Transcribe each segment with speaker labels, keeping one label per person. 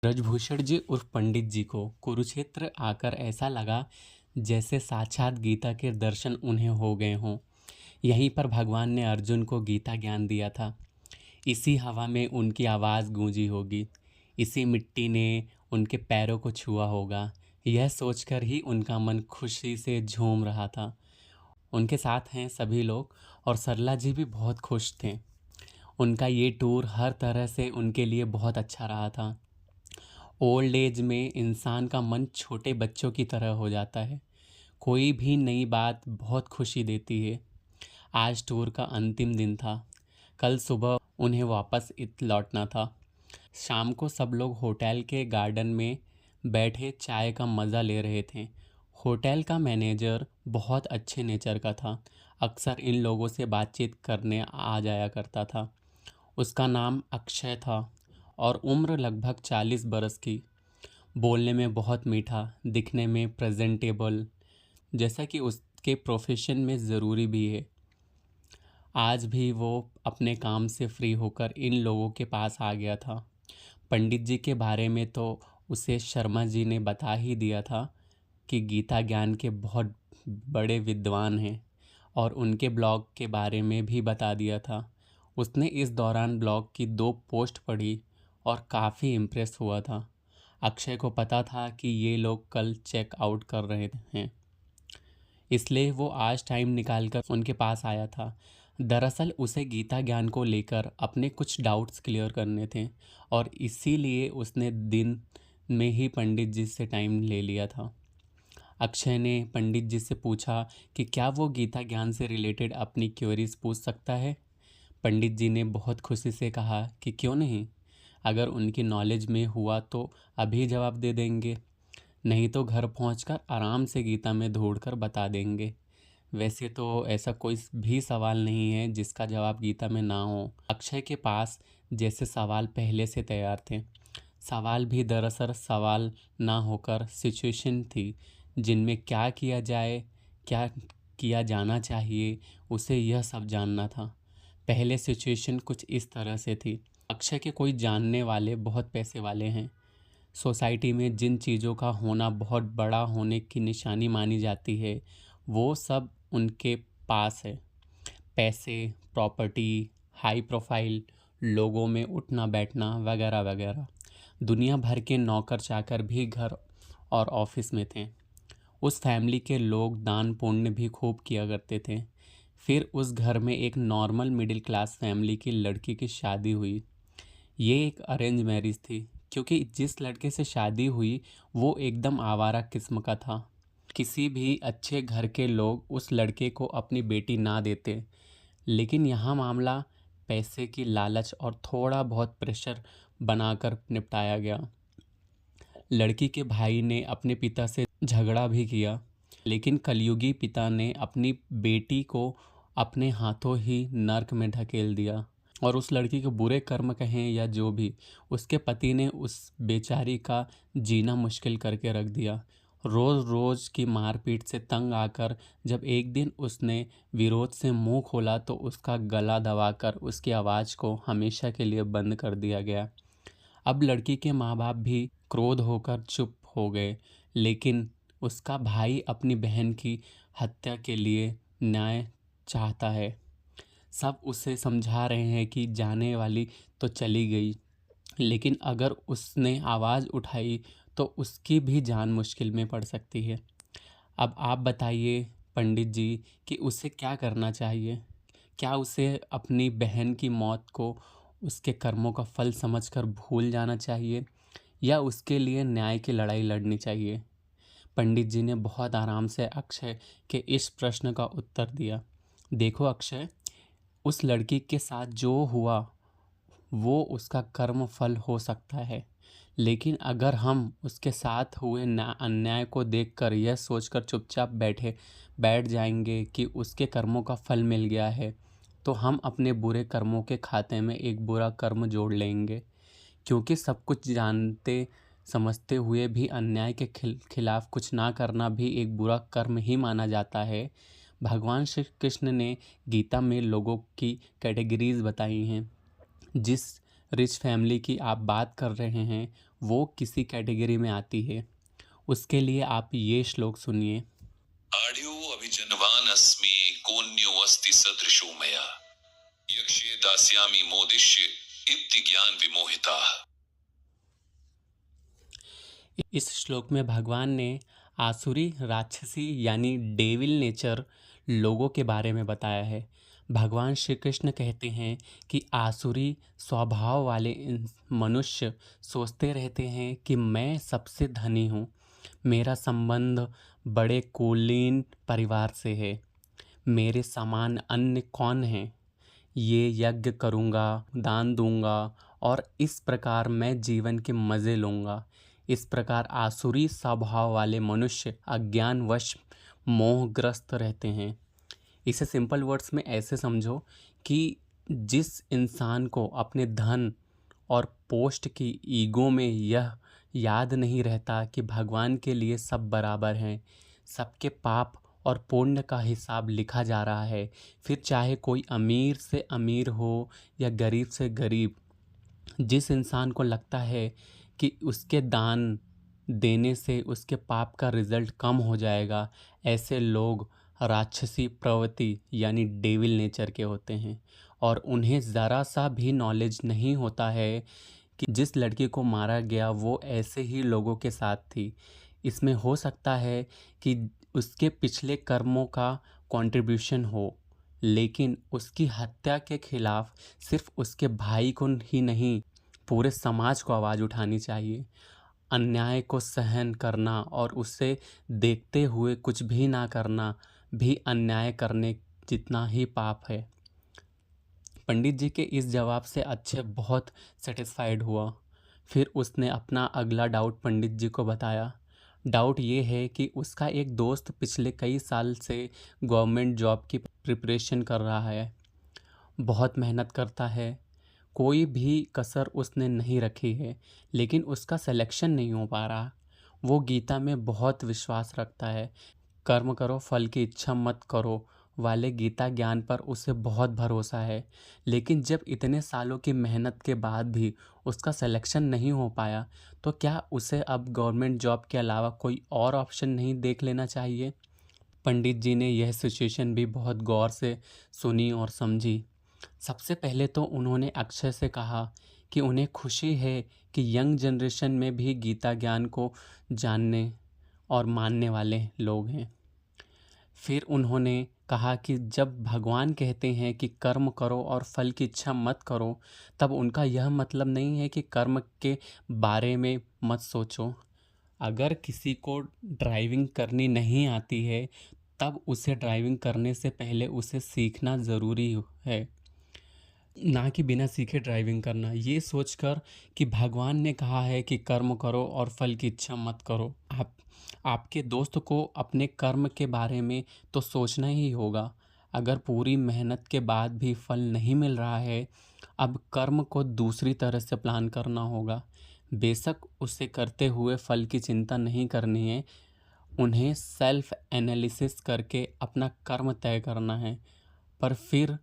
Speaker 1: ब्रजभूषण जी उर्फ पंडित जी को कुरुक्षेत्र आकर ऐसा लगा जैसे साक्षात गीता के दर्शन उन्हें हो गए हों। यहीं पर भगवान ने अर्जुन को गीता ज्ञान दिया था। इसी हवा में उनकी आवाज़ गूंजी होगी, इसी मिट्टी ने उनके पैरों को छुआ होगा। यह सोचकर ही उनका मन खुशी से झूम रहा था। उनके साथ हैं सभी लोग और सरला जी भी बहुत खुश थे। उनका ये टूर हर तरह से उनके लिए बहुत अच्छा रहा था। ओल्ड एज में इंसान का मन छोटे बच्चों की तरह हो जाता है। कोई भी नई बात बहुत खुशी देती है। आज टूर का अंतिम दिन था। कल सुबह उन्हें वापस लौटना था। शाम को सब लोग होटल के गार्डन में बैठे चाय का मज़ा ले रहे थे। होटल का मैनेजर बहुत अच्छे नेचर का था। अक्सर इन लोगों से बातचीत करने आ जाया करता था। उसका नाम अक्षय था और उम्र लगभग 40 बरस की। बोलने में बहुत मीठा, दिखने में प्रेजेंटेबल, जैसा कि उसके प्रोफेशन में ज़रूरी भी है। आज भी वो अपने काम से फ्री होकर इन लोगों के पास आ गया था। पंडित जी के बारे में तो उसे शर्मा जी ने बता ही दिया था कि गीता ज्ञान के बहुत बड़े विद्वान हैं, और उनके ब्लॉग के बारे में भी बता दिया था। उसने इस दौरान ब्लॉग की 2 पोस्ट पढ़ी और काफ़ी इम्प्रेस हुआ था। अक्षय को पता था कि ये लोग कल चेक आउट कर रहे हैं, इसलिए वो आज टाइम निकालकर उनके पास आया था। दरअसल उसे गीता ज्ञान को लेकर अपने कुछ डाउट्स क्लियर करने थे और इसीलिए उसने दिन में ही पंडित जी से टाइम ले लिया था। अक्षय ने पंडित जी से पूछा कि क्या वो गीता ज्ञान से रिलेटेड अपनी क्वेरीज पूछ सकता है। पंडित जी ने बहुत खुशी से कहा कि क्यों नहीं, अगर उनकी नॉलेज में हुआ तो अभी जवाब दे देंगे, नहीं तो घर पहुंचकर आराम से गीता में ढूंढकर बता देंगे। वैसे तो ऐसा कोई भी सवाल नहीं है जिसका जवाब गीता में ना हो। अक्षय के पास जैसे सवाल पहले से तैयार थे। सवाल भी दरअसल सवाल ना होकर सिचुएशन थी जिनमें क्या किया जाए, क्या किया जाना चाहिए, उसे यह सब जानना था। पहले सिचुएशन कुछ इस तरह से थी। अक्षय के कोई जानने वाले बहुत पैसे वाले हैं। सोसाइटी में जिन चीज़ों का होना बहुत बड़ा होने की निशानी मानी जाती है, वो सब उनके पास है। पैसे, प्रॉपर्टी, हाई प्रोफाइल, लोगों में उठना बैठना वगैरह वगैरह। दुनिया भर के नौकर चाकर भी घर और ऑफिस में थे। उस फैमिली के लोग दान पुण्य भी खूब किया करते थे। फिर उस घर में एक नॉर्मल मिडिल क्लास फैमिली की लड़की की शादी हुई। ये एक अरेंज मैरिज थी, क्योंकि जिस लड़के से शादी हुई वो एकदम आवारा किस्म का था। किसी भी अच्छे घर के लोग उस लड़के को अपनी बेटी ना देते, लेकिन यहाँ मामला पैसे की लालच और थोड़ा बहुत प्रेशर बनाकर निपटाया गया। लड़की के भाई ने अपने पिता से झगड़ा भी किया, लेकिन कलयुगी पिता ने अपनी बेटी को अपने हाथों ही नर्क में ढकेल दिया। और उस लड़की के बुरे कर्म कहें या जो भी, उसके पति ने उस बेचारी का जीना मुश्किल करके रख दिया। रोज़ रोज़ की मारपीट से तंग आकर जब एक दिन उसने विरोध से मुंह खोला तो उसका गला दबाकर उसकी आवाज़ को हमेशा के लिए बंद कर दिया गया। अब लड़की के माँ बाप भी क्रोध होकर चुप हो गए, लेकिन उसका भाई अपनी बहन की हत्या के लिए न्याय चाहता है। सब उसे समझा रहे हैं कि जाने वाली तो चली गई, लेकिन अगर उसने आवाज़ उठाई तो उसकी भी जान मुश्किल में पड़ सकती है। अब आप बताइए पंडित जी कि उसे क्या करना चाहिए। क्या उसे अपनी बहन की मौत को उसके कर्मों का फल समझकर भूल जाना चाहिए, या उसके लिए न्याय की लड़ाई लड़नी चाहिए। पंडित जी ने बहुत आराम से अक्षय के इस प्रश्न का उत्तर दिया। देखो अक्षय, उस लड़की के साथ जो हुआ वो उसका कर्म फल हो सकता है, लेकिन अगर हम उसके साथ हुए अन्याय को देखकर यह सोचकर चुपचाप बैठ जाएंगे कि उसके कर्मों का फल मिल गया है, तो हम अपने बुरे कर्मों के खाते में एक बुरा कर्म जोड़ लेंगे। क्योंकि सब कुछ जानते समझते हुए भी अन्याय के खिलाफ कुछ ना करना भी एक बुरा कर्म ही माना जाता है। भगवान श्री कृष्ण ने गीता में लोगों की कैटेगरीज बताई हैं। जिस रिच फैमिली की आप बात कर रहे हैं वो किसी कैटेगरी में आती है। उसके लिए आप ये श्लोक सुनिए।
Speaker 2: आढ़्यो अभिजनवान अस्मि कोन्यो अस्ति सदृशो मया यक्ष्ये दास्यामि मोदिष्य इति ज्ञान विमोहिता।
Speaker 1: इस श्लोक में भगवान ने आसुरी राक्षसी यानी डेविल नेचर लोगों के बारे में बताया है। भगवान श्री कृष्ण कहते हैं कि आसुरी स्वभाव वाले मनुष्य सोचते रहते हैं कि मैं सबसे धनी हूँ, मेरा संबंध बड़े कुलीन परिवार से है, मेरे समान अन्य कौन है, ये यज्ञ करूँगा, दान दूंगा और इस प्रकार मैं जीवन के मज़े लूँगा। इस प्रकार आसुरी स्वभाव वाले मनुष्य अज्ञानवश मोहग्रस्त रहते हैं। इसे सिंपल वर्ड्स में ऐसे समझो कि जिस इंसान को अपने धन और पोस्ट की ईगो में यह याद नहीं रहता कि भगवान के लिए सब बराबर हैं, सबके पाप और पुण्य का हिसाब लिखा जा रहा है, फिर चाहे कोई अमीर से अमीर हो या गरीब से गरीब, जिस इंसान को लगता है कि उसके दान देने से उसके पाप का रिजल्ट कम हो जाएगा, ऐसे लोग राक्षसी प्रवृत्ति यानी डेविल नेचर के होते हैं। और उन्हें ज़रा सा भी नॉलेज नहीं होता है कि जिस लड़की को मारा गया वो ऐसे ही लोगों के साथ थी। इसमें हो सकता है कि उसके पिछले कर्मों का कंट्रीब्यूशन हो, लेकिन उसकी हत्या के खिलाफ सिर्फ उसके भाई को ही नहीं, पूरे समाज को आवाज़ उठानी चाहिए। अन्याय को सहन करना और उसे देखते हुए कुछ भी ना करना भी अन्याय करने जितना ही पाप है। पंडित जी के इस जवाब से अक्षय बहुत सेटिस्फाइड हुआ। फिर उसने अपना अगला डाउट पंडित जी को बताया। डाउट ये है कि उसका एक दोस्त पिछले कई साल से गवर्नमेंट जॉब की प्रिपरेशन कर रहा है, बहुत मेहनत करता है, कोई भी कसर उसने नहीं रखी है, लेकिन उसका सिलेक्शन नहीं हो पा रहा। वो गीता में बहुत विश्वास रखता है, कर्म करो फल की इच्छा मत करो वाले गीता ज्ञान पर उसे बहुत भरोसा है। लेकिन जब इतने सालों की मेहनत के बाद भी उसका सिलेक्शन नहीं हो पाया, तो क्या उसे अब गवर्नमेंट जॉब के अलावा कोई और ऑप्शन नहीं देख लेना चाहिए? पंडित जी ने यह सिचुएशन भी बहुत गौर से सुनी और समझी। सबसे पहले तो उन्होंने अक्षय से कहा कि उन्हें खुशी है कि यंग जनरेशन में भी गीता ज्ञान को जानने और मानने वाले लोग हैं। फिर उन्होंने कहा कि जब भगवान कहते हैं कि कर्म करो और फल की इच्छा मत करो, तब उनका यह मतलब नहीं है कि कर्म के बारे में मत सोचो। अगर किसी को ड्राइविंग करनी नहीं आती है, तब उसे ड्राइविंग करने से पहले उसे सीखना ज़रूरी है, ना कि बिना सीखे ड्राइविंग करना। ये सोचकर कि भगवान ने कहा है कि कर्म करो और फल की इच्छा मत करो। आपके दोस्त को अपने कर्म के बारे में तो सोचना ही होगा। अगर पूरी मेहनत के बाद भी फल नहीं मिल रहा है, अब कर्म को दूसरी तरह से प्लान करना होगा। बेशक उसे करते हुए फल की चिंता नहीं करनी है, उन्हें सेल्फ एनालिसिस करके अपना कर्म तय करना है, पर फिर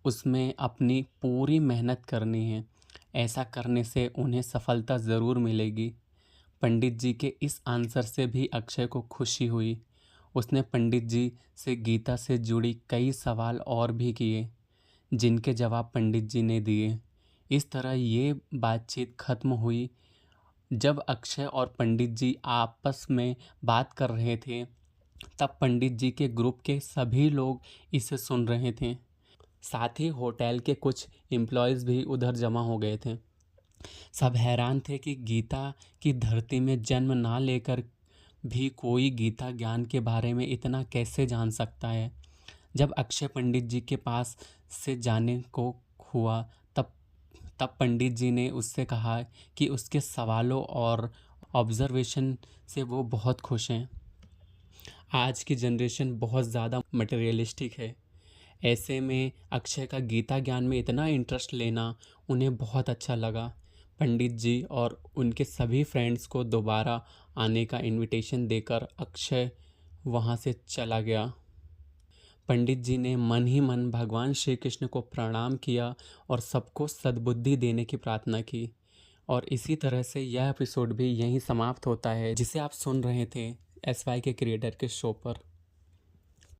Speaker 1: उसमें अपनी पूरी मेहनत करनी है। ऐसा करने से उन्हें सफलता ज़रूर मिलेगी। पंडित जी के इस आंसर से भी अक्षय को खुशी हुई। उसने पंडित जी से गीता से जुड़ी कई सवाल और भी किए, जिनके जवाब पंडित जी ने दिए। इस तरह ये बातचीत खत्म हुई। जब अक्षय और पंडित जी आपस में बात कर रहे थे, तब पंडित जी के ग्रुप के सभी लोग इसे सुन रहे थे। साथ ही होटल के कुछ एम्प्लॉयज़ भी उधर जमा हो गए थे। सब हैरान थे कि गीता की धरती में जन्म ना लेकर भी कोई गीता ज्ञान के बारे में इतना कैसे जान सकता है। जब अक्षय पंडित जी के पास से जाने को हुआ, तब तब पंडित जी ने उससे कहा कि उसके सवालों और ऑब्जर्वेशन से वो बहुत खुश हैं। आज की जनरेशन बहुत ज़्यादा मटेरियलिस्टिक है। ऐसे में अक्षय का गीता ज्ञान में इतना इंटरेस्ट लेना उन्हें बहुत अच्छा लगा। पंडित जी और उनके सभी फ्रेंड्स को दोबारा आने का इनविटेशन देकर अक्षय वहाँ से चला गया। पंडित जी ने मन ही मन भगवान श्री कृष्ण को प्रणाम किया और सबको सद्बुद्धि देने की प्रार्थना की। और इसी तरह से यह एपिसोड भी यहीं समाप्त होता है जिसे आप सुन रहे थे SY के क्रिएटर के शो पर।